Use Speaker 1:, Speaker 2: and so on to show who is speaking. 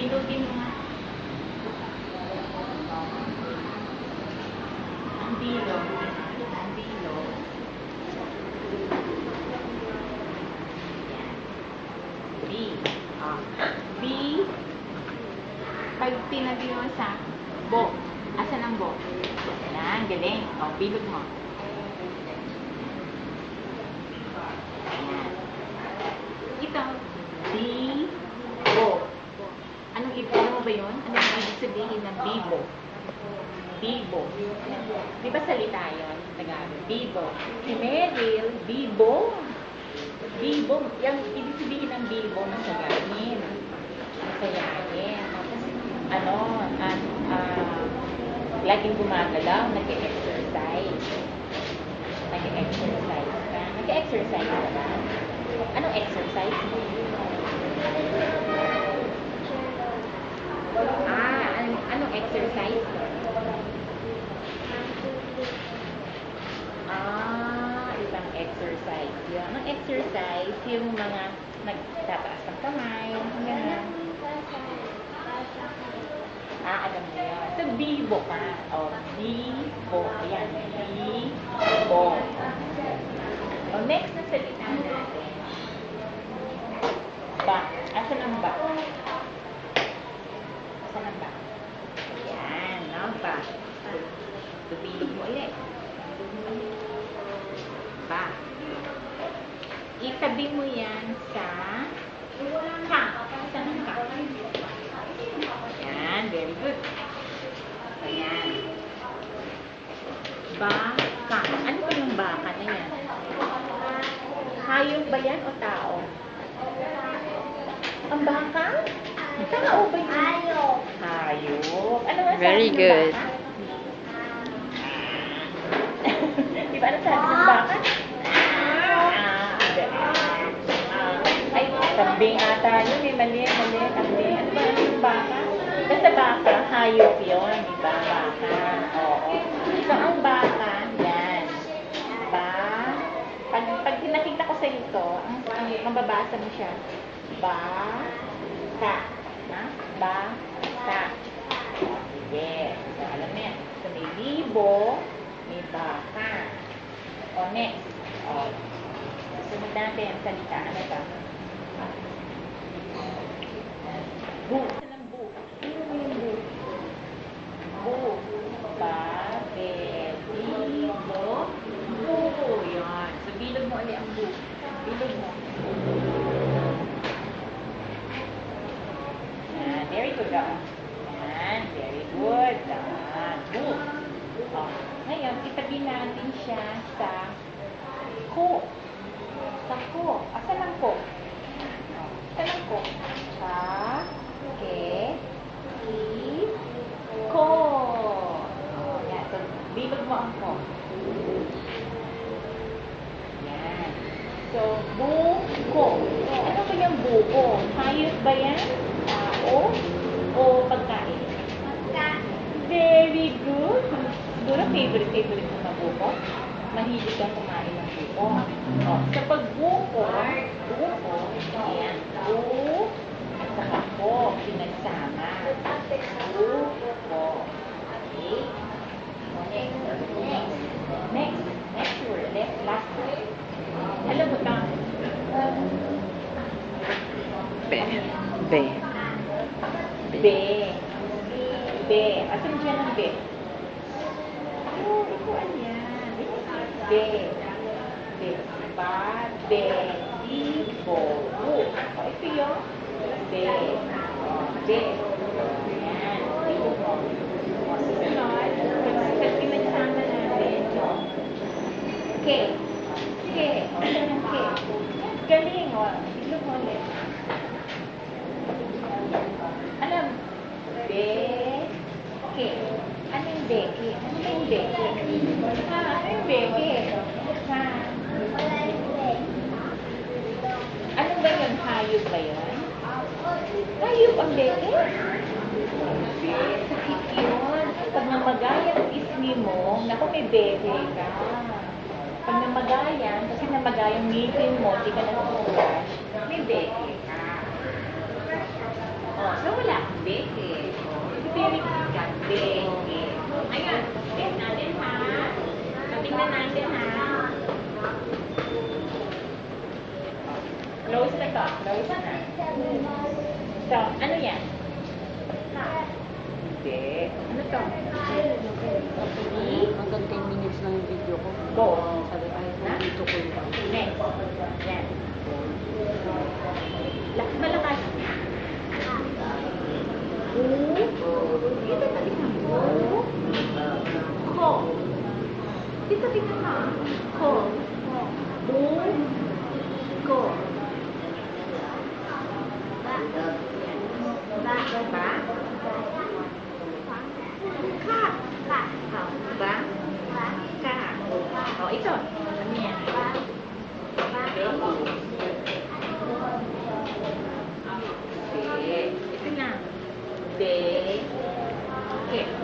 Speaker 1: Bilogin mo nga. Ang bilog. Ang bilog. Yan. B. B. Pag tinabi mo sa bo. Asan ang bo? Yan, galing. Bilog mo. Yan. Ito. B. Bo. Anong mo ba yun? Anong ibig sabihin ng bibo? Bibo. Di ba salita yun? Tagalog. Bibo. Si Meryl, bibo. Bibo. Yung ibig sabihin ng bibo, masayahin. Masayahin. Laging gumagalaw, nag-exercise. Nag-exercise ka. Nag-exercise ka ba? Anong exercise mo? Anong exercise mo? Ibang exercise. Yun. Anong exercise? Yung mga nagtataas ng kamay. Ganyan. Alam mo yun. So, bibo ka. Bibo. Ayan. Bibo. Next na salita natin. Ba. Asan ang ba? Asan ang ba? Ayan. No? Ba. Tubilog mo ulit. Ba. Itabi mo yan sa ka. Saan ang ka? Ayan. Very good. Ayan. Baka. Ano ba yung baka na yan? Hayop ba yan o tao? Ang baka? Tao ba yan? Hayop. Hayop. Ano nga sabi ng
Speaker 2: good.
Speaker 1: baka? Di ba ano sabi ng baka? Ay, kambing ata yun eh. Mali. Kambing. Ano ba yung baka? Basta baka, hayop yun. Di ba? Baka. Oo. So, ang baka, yan. Pag nakita ko sa ito, ang mababasa mo siya, baka. Ha? Baka. Sige. So, alam mo yan. So, may libo, may baka. Next. Sunod natin ang salita. Ano ba? Bu. Saan ang bu? Sino mo yung bu? Bu. Libo. Bu. Yan. So, bilog mo ulit ang bu. Bilog mo. Yan. Very good. Yan. Very good. Bu. Ngayon, itabi natin siya sa ko. Sa ko. Asan ang ko? Asan ang ko? Ko. Yan. So, bilog mo ang ko. Yan. So, buko. Ano ba yung buko? Hayop ba yan? Tao? O pagkain? Pagkain. Very good. Siguro favorite mo na buko? Mahilig kang kumain ng buko. So, pag buko, ayan, at saka po, pinagsama. Buko. Okay? Next word. Last word. Alam mo ito? Be. Asan dyan ang be? Ito yan. Be. Libo. Ito yun. Be. Yan. Libo mo. Susunod. Pag pinagsama natin. Ke. Asan ang ke? Galing. Tiglo mo ulit. Alam. Beke. Ano yung beke? Ano ba yung beke? Ano yung beke? Ano ba yun? Hayop ba yun? Hayop ang beke? Sakit yun. Pag namagayan ang ismi mo, naku may beke ka. Pag namagayan, kasi namagayan ngipin mo, di ka na may beke ka. So wala. natin, ha? Close na to. Close na. So, ano yan? Hindi. Ano to?
Speaker 2: Hanggang 10 minutes lang yung video ko.
Speaker 1: Go.
Speaker 2: Sabi tayo
Speaker 1: Ha?
Speaker 2: dito ko yung
Speaker 1: Next. Yan. Malakas. Dito tingnan mo. Ko. Dito tingnan mo. Ko. Ko. Ba. Ba. Ka. Ka. Ba. Ka. Oh, ito. Ano yan? Ito na. De. Okay.